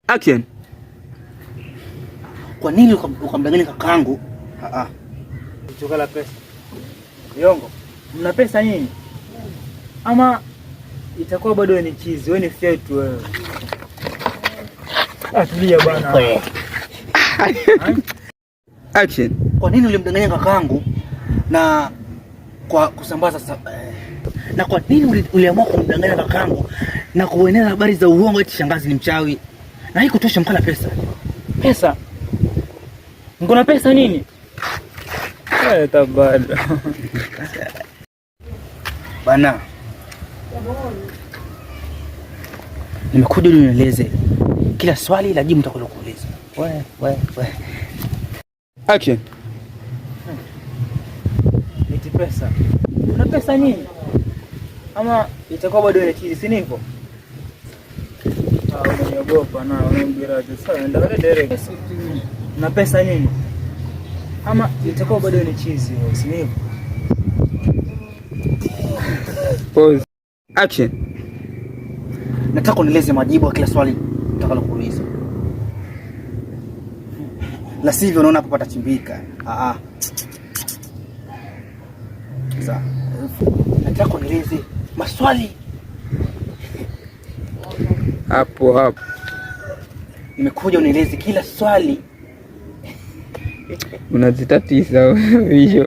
Action. Kwa nini ukamdanganya kakaangu? Chukua pesa. Yongo, mna pesa nyinyi? Ama itakuwa bado ni chizi, wewe ni fetu wewe. Tulia bwana. Action. Kwa nini ulimdanganya kakaangu na kwa kusambaza na kwa nini uliamua kumdanganya kakaangu na kueneza habari za uongo eti shangazi ni mchawi? Na hii kutosha mkala pesa. Pesa? Ngona pesa nini? Tabada. Bana. Nimekuja unieleze kila swali la jibu nitakalokuuliza. Wewe. Action. Eti pesa. Una pesa nini? Ama itakuwa bado ni chizi, si ndivyo? Unaniogopa na unaambia aje sasa ndio direct. Una pesa nini? Ama itakuwa bado ni chizi, si ndivyo? Pause. Action. Nataka unieleze majibu ya kila swali nitakalokuuliza. La sivyo unaona hapa patachimbika. Sasa nataka unieleze maswali. Hapo. Nimekuja unieleze kila swali. Unazitatiza hiyo.